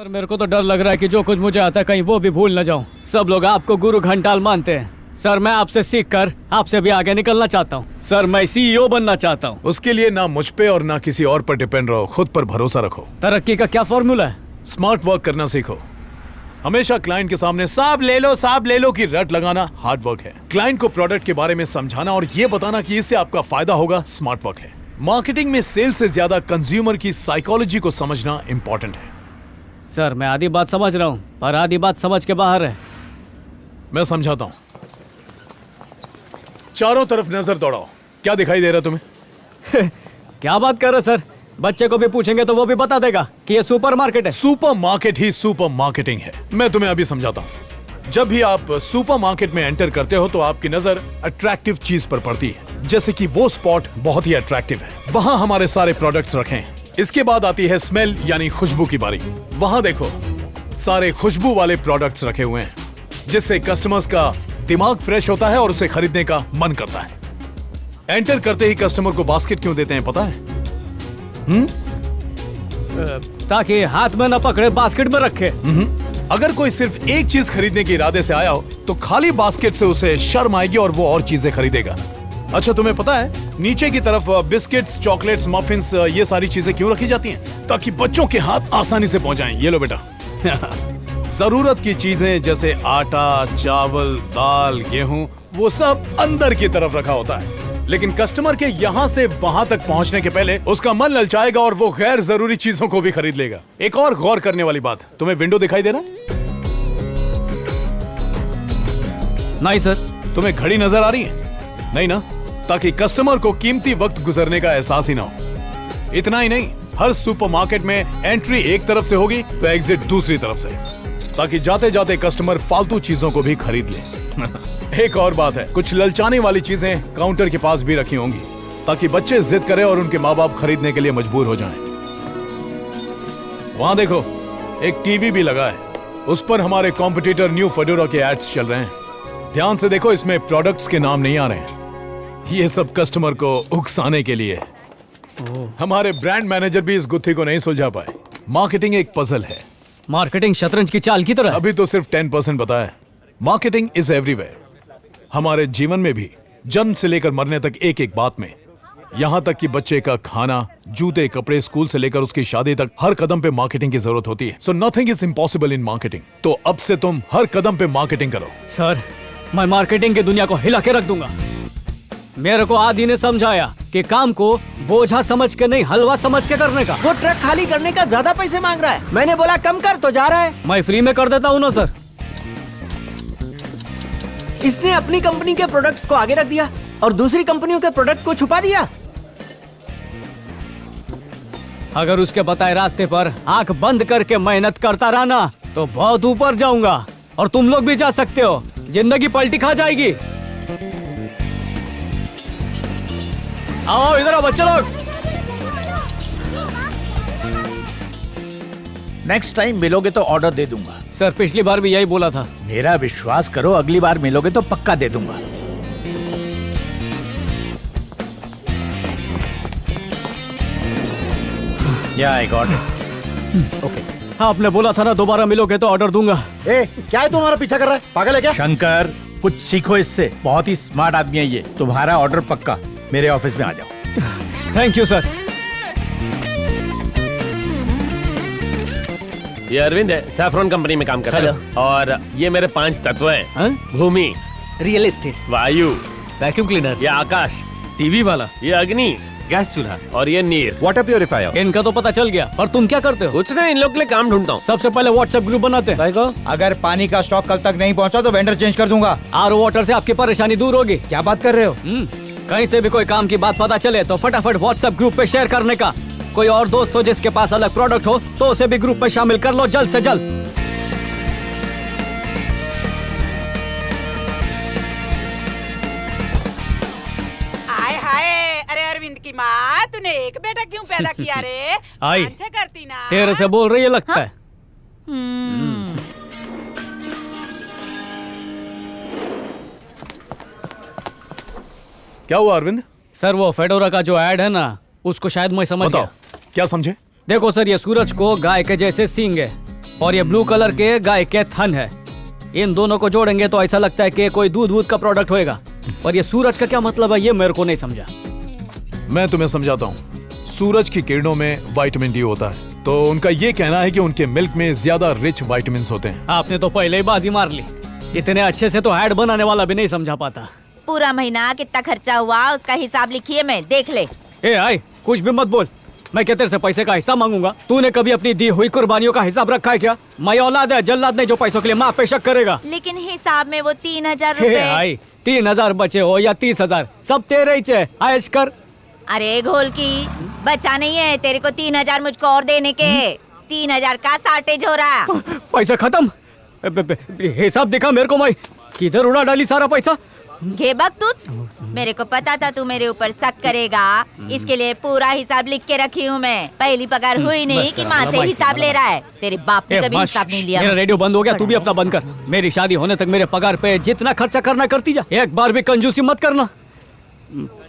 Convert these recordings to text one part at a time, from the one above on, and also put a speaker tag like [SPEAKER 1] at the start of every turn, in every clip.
[SPEAKER 1] और मेरे को तो डर लग रहा है कि जो कुछ मुझे आता है कहीं वो भी भूल न जाऊं। सब लोग आपको गुरु घंटाल मानते हैं। सर मैं आपसे सीख कर आपसे भी आगे निकलना चाहता हूँ। सर मैं CEO बनना चाहता हूँ।
[SPEAKER 2] उसके लिए ना मुझ पे और ना किसी और पर डिपेंड रहो, खुद पर भरोसा रखो।
[SPEAKER 1] तरक्की का क्या फॉर्मूला है?
[SPEAKER 2] स्मार्ट वर्क करना सीखो। हमेशा क्लाइंट के सामने साहब ले लो की रट लगाना हार्ड वर्क है। क्लाइंट को प्रोडक्ट के बारे में समझाना और ये बताना कि इससे आपका फायदा होगा स्मार्ट वर्क है। मार्केटिंग में सेल से ज्यादा कंज्यूमर की साइकोलॉजी को समझना इंपॉर्टेंट है।
[SPEAKER 1] सर मैं आधी बात समझ रहा हूँ पर आधी बात समझ के बाहर है।
[SPEAKER 2] मैं समझाता हूँ। चारों तरफ नजर दौड़ाओ। क्या दिखाई दे रहा तुम्हें?
[SPEAKER 1] क्या बात कर रहे सर? बच्चे को भी पूछेंगे तो वो भी बता देगा कि ये सुपरमार्केट है।
[SPEAKER 2] सुपरमार्केट ही सुपर मार्केटिंग है। मैं तुम्हें अभी समझाता हूँ। जब भी आप सुपरमार्केट में एंटर करते हो तो आपकी नजर अट्रैक्टिव चीज पर पड़ती है, जैसे कि वो स्पॉट बहुत ही अट्रैक्टिव है, वहां हमारे सारे प्रोडक्ट्स रखे हैं। इसके बाद आती है स्मेल यानी खुशबू की बारी। वहां देखो सारे खुशबू वाले प्रोडक्ट्स रखे हुए हैं, जिससे कस्टमर्स का दिमाग फ्रेश होता है और उसे खरीदने का मन करता है। एंटर करते ही कस्टमर को बास्केट क्यों देते हैं पता है?
[SPEAKER 1] ताकि हाथ में न पकड़े, बास्केट में रखे।
[SPEAKER 2] अगर कोई सिर्फ एक चीज खरीदने के इरादे से आया हो तो खाली बास्केट से उसे शर्म आएगी और वो और चीजें खरीदेगा। अच्छा तुम्हें पता है नीचे की तरफ बिस्किट्स, चॉकलेट्स, मफिन्स, ये सारी चीजें क्यों रखी जाती हैं? ताकि बच्चों के हाथ आसानी से पहुंच जाएं। ये लो बेटा। जरूरत की चीजें जैसे आटा, चावल, दाल, गेहूं, वो सब अंदर की तरफ रखा होता है, लेकिन कस्टमर के यहाँ से वहां तक पहुंचने के पहले उसका मन ललचाएगा और वो गैर जरूरी चीजों को भी खरीद लेगा। एक और गौर करने वाली बात, तुम्हें विंडो दिखाई दे रहा है?
[SPEAKER 1] नहीं सर।
[SPEAKER 2] तुम्हें घड़ी नजर आ रही है? नहीं ना? ताकि कस्टमर को कीमती वक्त गुजरने का एहसास ही ना हो। इतना ही नहीं, हर सुपरमार्केट में एंट्री एक तरफ से होगी तो एग्जिट दूसरी तरफ से, ताकि जाते जाते कस्टमर फालतू चीजों को भी खरीद ले। एक और बात है, कुछ ललचाने वाली चीजें काउंटर के पास भी रखी होंगी ताकि बच्चे जिद करें और उनके माँ बाप खरीदने के लिए मजबूर हो जाएं। वहां देखो एक टीवी भी लगा है, उस पर हमारे कॉम्पिटिटर न्यू फेडोरा के एड्स चल रहे हैं। ध्यान से देखो, इसमें प्रोडक्ट्स के नाम नहीं आ रहे हैं। ये सब कस्टमर को उकसाने के लिए। हमारे ब्रांड मैनेजर भी इस गुत्थी को नहीं सुलझा पाए। मार्केटिंग एक पजल है।
[SPEAKER 1] मार्केटिंग शतरंज की चाल की तरह।
[SPEAKER 2] अभी तो सिर्फ 10% बताया। Marketing is everywhere. हमारे जीवन में भी, जन्म से लेकर मरने तक एक एक बात में, यहाँ तक कि बच्चे का खाना, जूते, कपड़े, स्कूल से लेकर उसकी शादी तक, हर कदम पे मार्केटिंग की जरूरत होती है। So nothing is impossible in marketing. तो अब से तुम हर कदम पे मार्केटिंग करो।
[SPEAKER 1] सर मैं मार्केटिंग की दुनिया को हिला के रख दूंगा। मेरे को आदि ने समझाया कि काम को बोझा समझ के नहीं, हलवा समझ के करने का।
[SPEAKER 3] वो ट्रक खाली करने का ज्यादा पैसे मांग रहा है। मैंने बोला कम कर तो जा रहा है।
[SPEAKER 1] मैं फ्री में कर देता हूँ ना सर।
[SPEAKER 3] इसने अपनी कंपनी के प्रोडक्ट्स को आगे रख दिया और दूसरी कंपनियों के प्रोडक्ट को छुपा दिया।
[SPEAKER 1] अगर उसके बताए रास्ते पर आंख बंद करके मेहनत करता रहा ना तो बहुत ऊपर जाऊंगा, और तुम लोग भी जा सकते हो। जिंदगी पलटी खा जाएगी। आओ इधर आओ बच्चे लोग।
[SPEAKER 4] नेक्स्ट टाइम मिलोगे तो ऑर्डर दे दूंगा।
[SPEAKER 1] सर पिछली बार भी यही बोला था।
[SPEAKER 4] मेरा विश्वास करो, अगली बार मिलोगे तो पक्का दे दूंगा। या आई गॉट इट। ओके।
[SPEAKER 1] आपने बोला था ना दोबारा मिलोगे तो ऑर्डर दूंगा।
[SPEAKER 5] ए, क्या है तुम्हारा पीछा कर रहा है? पागल है क्या?
[SPEAKER 4] शंकर कुछ सीखो इससे, बहुत ही स्मार्ट आदमी है ये। तुम्हारा ऑर्डर पक्का, मेरे ऑफिस में आ जाओ।
[SPEAKER 1] Thank you sir.
[SPEAKER 6] ये अरविंद है, सैफरॉन कंपनी में काम करता है। और ये मेरे 5 तत्व हैं। भूमि,
[SPEAKER 3] रियल एस्टेट,
[SPEAKER 6] वायु,
[SPEAKER 1] वैक्यूम क्लीनर,
[SPEAKER 6] ये आकाश,
[SPEAKER 1] टीवी वाला,
[SPEAKER 6] ये अग्नि, गैस चूल्हा, और ये नीर,
[SPEAKER 5] वाटर प्योरीफायर।
[SPEAKER 1] इनका तो पता चल गया। पर तुम क्या करते हो?
[SPEAKER 6] कुछ नहीं, इन लोग के लिए काम ढूंढता हूँ।
[SPEAKER 1] सबसे पहले व्हाट्सएप ग्रुप बनाते हैं।
[SPEAKER 5] अगर पानी का स्टॉक कल तक नहीं पहुंचा तो वेंडर चेंज कर दूंगा।
[SPEAKER 1] आरओ वाटर से आपकी परेशानी दूर होगी।
[SPEAKER 5] क्या बात कर रहे हो?
[SPEAKER 1] कहीं से भी कोई काम की बात पता चले तो फटाफट व्हाट्सएप ग्रुप पे शेयर करने का। कोई और दोस्त हो जिसके पास अलग प्रोडक्ट हो तो उसे भी ग्रुप में शामिल कर लो जल्द से जल्द।
[SPEAKER 7] हाय हाय, अरे अरविंद की माँ, तूने एक बेटा क्यों पैदा किया रे?
[SPEAKER 1] आई
[SPEAKER 7] अच्छा करती ना।
[SPEAKER 1] तेरे से बोल रही है लगता है।
[SPEAKER 2] क्या हुआ अरविंद?
[SPEAKER 1] सर वो फेडोरा का जो ऐड है ना, उसको शायद मैं समझ
[SPEAKER 2] बताओ
[SPEAKER 1] गया।
[SPEAKER 2] क्या समझे?
[SPEAKER 1] देखो सर, ये सूरज को गाय के जैसे सींग है और ये ब्लू कलर के गाय के थन है। इन दोनों को जोड़ेंगे तो ऐसा लगता है कि कोई दूध का प्रोडक्ट होएगा। और ये सूरज का क्या मतलब है, ये मेरे को नहीं समझा।
[SPEAKER 2] मैं तुम्हें समझाता हूँ। सूरज की किरणों में विटामिन डी होता है, तो उनका ये कहना है कि उनके मिल्क में ज्यादा रिच विटामिन होते हैं।
[SPEAKER 1] आपने तो पहले ही बाजी मार ली। इतने अच्छे से तो ऐड बनाने वाला भी नहीं समझा पाता।
[SPEAKER 8] पूरा महीना कितना खर्चा हुआ उसका हिसाब लिखिए, मैं देख ले।
[SPEAKER 1] ए आई, कुछ भी मत बोल। मैं क्या तेरे से पैसे का हिसाब मांगूंगा? तूने कभी अपनी दी हुई कुर्बानियों का हिसाब रखा है क्या? मैं औलाद है, जल्लाद नहीं जो पैसों के लिए माँ पे शक करेगा।
[SPEAKER 8] लेकिन हिसाब में वो 3000
[SPEAKER 1] हे
[SPEAKER 8] रुपए।
[SPEAKER 1] आई, 3000 बचे हो या 30,000, सब तेरे ही चे। आयश कर।
[SPEAKER 8] अरे घोल की, बचा नहीं है तेरे को 3000 मुझको और देने के। 3000 का शॉर्टेज हो रहा।
[SPEAKER 1] पैसा खत्म। हिसाब दिखा मेरे को। मैं किधर उड़ा डाली सारा पैसा?
[SPEAKER 8] घेबक तुझ, मेरे को पता था तू मेरे ऊपर शक करेगा, इसके लिए पूरा हिसाब लिख के रखी हूँ मैं। पहली पगार हुई नहीं कि माँ से हिसाब ले रहा है। तेरे बाप ने कभी हिसाब नहीं लिया।
[SPEAKER 1] मेरा रेडियो बंद हो गया, तू भी अपना बंद कर। मेरी शादी होने तक मेरे पगार पे जितना खर्चा करना करती जा, एक बार भी कंजूसी मत करना।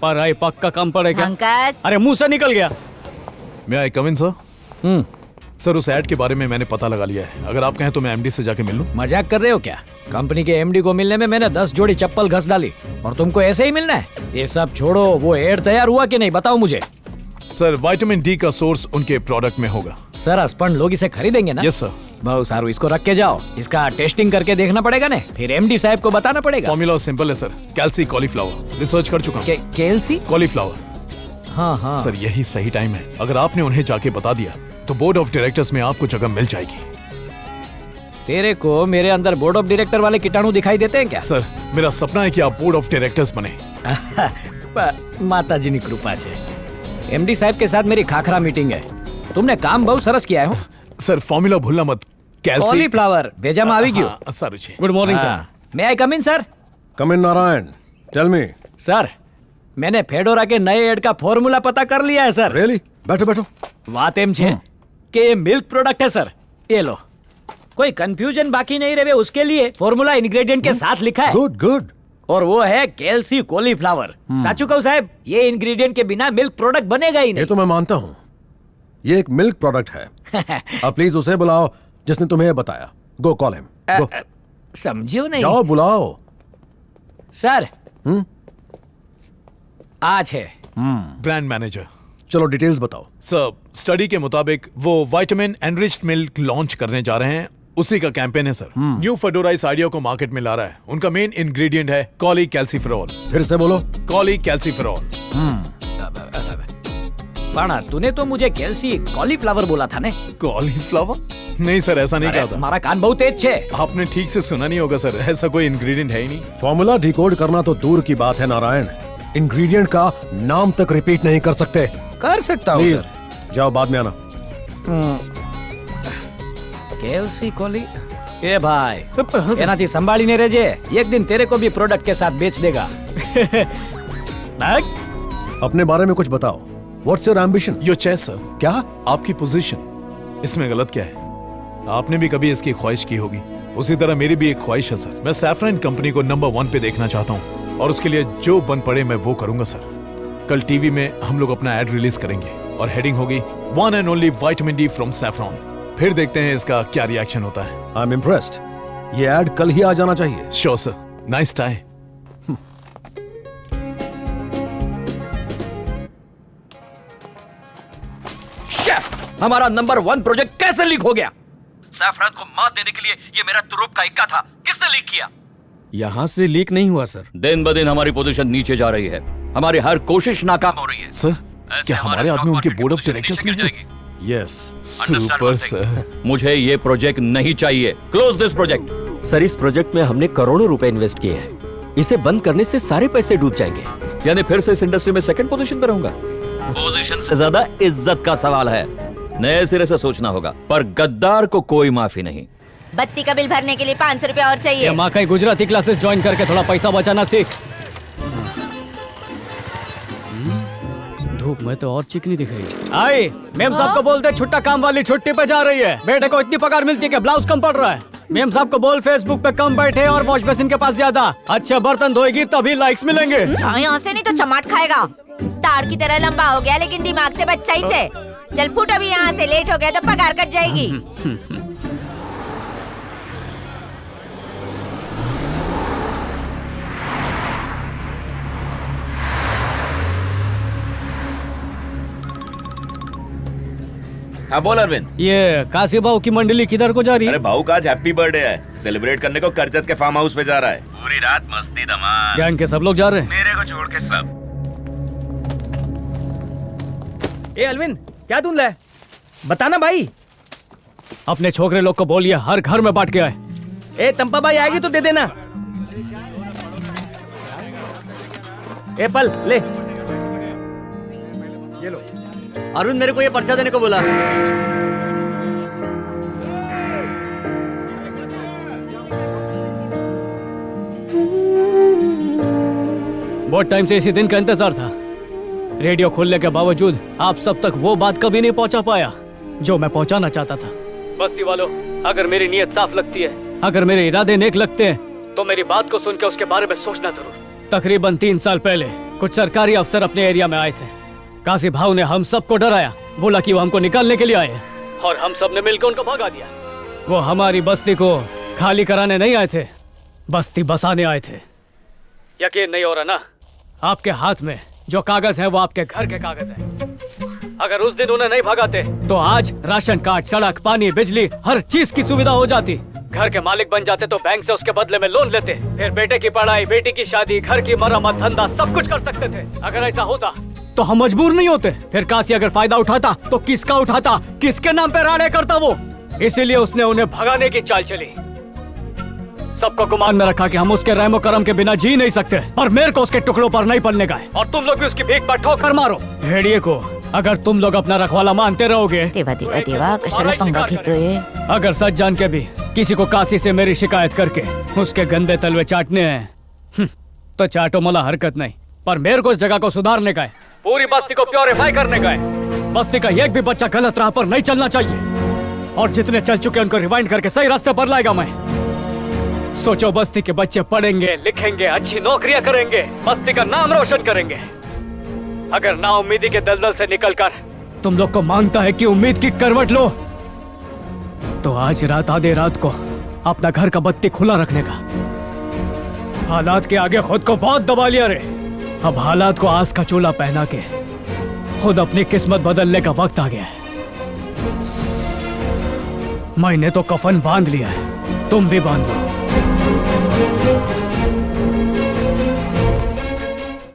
[SPEAKER 1] पर आई पक्का कम पड़ेगा।
[SPEAKER 8] अंकस,
[SPEAKER 1] अरे मुंह से निकल गया।
[SPEAKER 2] मैं आई कम इन सर? सर, उस ऐड के बारे में मैंने पता लगा लिया है। अगर आप कहें तो मैं एमडी से जाके मिल लूं।
[SPEAKER 9] मजाक कर रहे हो क्या? कंपनी के एमडी को मिलने में मैंने 10 जोड़ी चप्पल घस डाली और तुमको ऐसे ही मिलना है? ये सब छोड़ो, वो एड तैयार हुआ कि नहीं बताओ मुझे।
[SPEAKER 2] सर, विटामिन डी का सोर्स उनके प्रोडक्ट में होगा।
[SPEAKER 9] सर, अस्पन लोग इसे खरीदेंगे ना?
[SPEAKER 2] Yes sir.
[SPEAKER 9] बहुत सारू, इसको रख के जाओ। इसका टेस्टिंग करके देखना पड़ेगा ना, फिर एमडी साहब को बताना पड़ेगा।
[SPEAKER 2] फॉर्मूला सिंपल है सर, कैल्सी कॉलीफ्लावर। रिसर्च कर चुका हूं।
[SPEAKER 9] कैल्सी
[SPEAKER 2] कॉलीफ्लावर।
[SPEAKER 9] हाँ।
[SPEAKER 2] सर, यही सही टाइम है। अगर आपने उन्हें जाके बता दिया तो बोर्ड ऑफ डायरेक्टर्स में आपको जगह मिल जाएगी।
[SPEAKER 9] तेरे को मेरे अंदर बोर्ड ऑफ डायरेक्टर वाले कीटाणु दिखाई देते हैं क्या?
[SPEAKER 2] सर, मेरा सपना है कि आप बोर्ड ऑफ डायरेक्टर्स बने।
[SPEAKER 9] माता जी की कृपा से। एमडी साहब के साथ मेरी खाखरा मीटिंग है। तुमने काम बहुत सरस किया है।
[SPEAKER 2] सर, फॉर्मूला भूलना मत। कैल्सी
[SPEAKER 9] कॉलीफ्लावर भेजा में આવી ગયો।
[SPEAKER 2] Sir,
[SPEAKER 1] good morning sir.
[SPEAKER 9] मैं आई कम इन सर?
[SPEAKER 10] कम इन नारायण, टेल मी।
[SPEAKER 9] सर, मैंने फेडोरा के नए एड का फॉर्मूला पता कर लिया है सर।
[SPEAKER 10] रियली? बैठो बैठो।
[SPEAKER 9] बात एम छे कि ये मिल्क प्रोडक्ट है सर। ये लो, कोई कंफ्यूजन बाकी नहीं रहे उसके लिए फॉर्मूला इंग्रेडिएंट के साथ लिखा है।
[SPEAKER 10] Good good.
[SPEAKER 9] और वो है कैल्सी कॉलीफ्लावर। साचू कहूं साहब, ये इंग्रेडिएंट के बिना मिल्क प्रोडक्ट बनेगा ही नहीं।
[SPEAKER 10] ये तो मैं मानता हूँ, ये एक मिल्क प्रोडक्ट है। अब प्लीज उसे बुलाओ जिसने तुम्हें ये बताया। गो कॉल हिम। गो।
[SPEAKER 9] समझियो नहीं?
[SPEAKER 10] जाओ बुलाओ।
[SPEAKER 9] सर, आज है
[SPEAKER 2] ब्रांड मैनेजर।
[SPEAKER 10] चलो डिटेल्स बताओ।
[SPEAKER 2] सर, स्टडी के मुताबिक वो विटामिन एनरिच्ड मिल्क लॉन्च करने जा रहे हैं, उसी का कैंपेन है सर। न्यू फेडोरा इस आइडिया को मार्केट में ला रहा है। उनका मेन इंग्रेडिएंट है कॉली कैल्सीफेरॉल।
[SPEAKER 10] फिर से बोलो।
[SPEAKER 2] कॉली कैल्सीफेरॉल।
[SPEAKER 9] बाणा, तूने तो मुझे कैल्सी कॉलीफ्लावर बोला था ने?
[SPEAKER 2] कॉलीफ्लावर? नहीं सर, ऐसा नहीं कहा था।
[SPEAKER 9] हमारा कान बहुत तेज है।
[SPEAKER 2] आपने ठीक से सुना नहीं होगा सर, ऐसा कोई इंग्रेडिएंट है ही नहीं।
[SPEAKER 10] फॉर्मूला डिकोड करना तो दूर की बात है नारायण, इंग्रेडिएंट का नाम तक रिपीट नहीं कर सकते।
[SPEAKER 9] कर सकता हूँ
[SPEAKER 10] प्लीज जाओ, बाद में आना।
[SPEAKER 9] कैल्सी कॉली। ए भाई, एनाથી संभाळीने રહેજે, एक दिन तेरे को भी प्रोडक्ट के साथ बेच देगा।
[SPEAKER 10] अपने बारे में कुछ बताओ। What's your ambition?
[SPEAKER 2] Your chess sir.
[SPEAKER 10] क्या?
[SPEAKER 2] आपकी पोजीशन, इसमें गलत क्या है? आपने भी कभी इसकी ख्वाहिश की होगी, उसी तरह मेरी भी एक ख्वाहिश है सर। मैं सैफरन कंपनी को नंबर 1 पे देखना चाहता हूँ और उसके लिए जो बन पड़े मैं वो करूंगा सर। कल टीवी में हम लोग अपना एड रिलीज करेंगे और हेडिंग होगी one and only vitamin D from saffron. फिर देखते हैं इसका क्या रिएक्शन होता है।
[SPEAKER 10] I am impressed. ये एड कल ही आ जाना चाहिए।
[SPEAKER 2] Sure sir. Nice tie.
[SPEAKER 9] हमारा नंबर 1 प्रोजेक्ट कैसे लीक हो गया? सैफरन को मात देने के लिए ये मेरा तुरुप का इक्का था। किसने लीक किया?
[SPEAKER 5] यहाँ से लीक नहीं हुआ सर।
[SPEAKER 11] दिन ब दिन हमारी पोजीशन नीचे जा रही है, हमारी हर कोशिश नाकाम हो रही है।
[SPEAKER 2] सर, क्या हमारे आदमी उनके बोर्ड ऑफ डायरेक्टर्स में हैं?
[SPEAKER 10] यस।
[SPEAKER 2] Super sir.
[SPEAKER 11] मुझे ये प्रोजेक्ट नहीं चाहिए। Close this project.
[SPEAKER 3] सर, इस प्रोजेक्ट में हमने करोड़ों रुपए इन्वेस्ट किए हैं। इसे बंद करने से सारे पैसे डूब जाएंगे।
[SPEAKER 11] यानी फिर से इस इंडस्ट्री में सेकंड पोजीशन पे रहूंगा? पोजीशन से ज्यादा इज्जत का सवाल है। नए सिरे से सोचना होगा, पर गद्दार को कोई माफी नहीं।
[SPEAKER 8] बत्ती का बिल भरने के लिए 500 रुपया और चाहिए।
[SPEAKER 1] माँ कहीं गुजराती क्लासेस ज्वाइन करके थोड़ा पैसा बचाना सीख। धूप में तो और चिकनी दिख रही है। आई, मेम साहब को बोलते छुट्टा काम वाली छुट्टी पे जा रही है। बेटे को इतनी पगार मिलती है कि ब्लाउज कम पड़ रहा है। मेम साहब को बोल फेसबुक पे कम बैठे और वॉश बेसिन के पास ज्यादा। अच्छे बर्तन धोएगी तभी लाइक्स मिलेंगे।
[SPEAKER 8] यहाँ से नहीं तो चमाट खाएगा। तार की तरह लंबा हो गया लेकिन दिमाग से बच्चा ही छे। चल फूट, अभी यहाँ से लेट हो गया तो पगार कट जाएगी।
[SPEAKER 12] हाँ बोल अरविंद।
[SPEAKER 1] ये काशी भाऊ की मंडली किधर को जा रही है?
[SPEAKER 12] अरे भाऊ का आज हैप्पी बर्थडे है, सेलिब्रेट करने को करजत के फार्म हाउस पे जा रहा है। पूरी रात मस्ती धमाल।
[SPEAKER 1] गैंग के सब लोग जा रहे हैं?
[SPEAKER 12] मेरे को छोड़ के सब।
[SPEAKER 5] ए अरविंद, क्या धुंध है? बताना भाई।
[SPEAKER 1] अपने छोकरे लोग को बोलिए हर घर में बांट के आए।
[SPEAKER 5] ए तंपा भाई आएगी तो दे देना। ए पल ले। ये लो।
[SPEAKER 3] अरविंद मेरे को ये पर्चा देने को बोला।
[SPEAKER 1] बहुत टाइम से इसी दिन का इंतजार था। रेडियो खोलने के बावजूद आप सब तक वो बात कभी नहीं पहुंचा पाया जो मैं पहुंचाना चाहता था। बस्ती वालों, अगर मेरी नीयत साफ लगती है, अगर मेरे इरादे नेक लगते हैं, तो मेरी बात को सुन के उसके बारे में सोचना जरूर। तकरीबन 3 साल पहले कुछ सरकारी अफसर अपने एरिया में आए थे। काशी भाव ने हम सबको डराया, बोला कि वो हमको निकालने के लिए आए हैं, और हम सब ने मिलकर उनको भगा दिया। वो हमारी बस्ती को खाली कराने नहीं आए थे, बस्ती बसाने आए थे। यकीन नहीं हो रहा ना? आपके हाथ में जो कागज है वो आपके घर के कागज है। अगर उस दिन उन्हें नहीं भगाते तो आज राशन कार्ड, सड़क, पानी, बिजली, हर चीज की सुविधा हो जाती। घर के मालिक बन जाते तो बैंक से उसके बदले में लोन लेते, फिर बेटे की पढ़ाई, बेटी की शादी, घर की मरम्मत, धंधा सब कुछ कर सकते थे। अगर ऐसा होता तो हम मजबूर नहीं होते। फिर काशी अगर फायदा उठाता तो किसका उठाता, किसके नाम पे राड़े करता वो? इसीलिए उसने उन्हें भगाने की चाल चली। सबको गुमान में रखा कि हम उसके रहमो करम के बिना जी नहीं सकते, पर मेरे को उसके टुकड़ों पर नहीं पलने का है। और तुम लोग भी उसकी भीख पर ठोकर मारो। भेड़िए को अगर तुम लोग अपना रखवाला मानते रहोगे, अगर सच जान के भी किसी को काशी से मेरी शिकायत करके उसके गंदे तलवे चाटने हैं तो चाटो, मला हरकत नहीं। पर मेरे को इस जगह को सुधारने का है, पूरी बस्ती को प्योरीफाई करने का है। बस्ती का एक भी बच्चा गलत राह पर नहीं चलना चाहिए, और जितने चल चुके उनको रिवाइंड करके सही रास्ते पर लाएगा मैं। सोचो, बस्ती के बच्चे पढ़ेंगे, लिखेंगे, अच्छी नौकरियां करेंगे, बस्ती का नाम रोशन करेंगे। अगर ना उम्मीदी के दलदल से निकलकर तुम लोग को मांगता है कि उम्मीद की करवट लो, तो आज रात आधे रात को अपना घर का बत्ती खुला रखने का। हालात के आगे खुद को बहुत दबा लिया रे। अब हालात को आस का चूल्हा पहना के खुद अपनी किस्मत बदलने का वक्त आ गया है। मैंने तो कफन बांध लिया है, तुम भी बांध लो।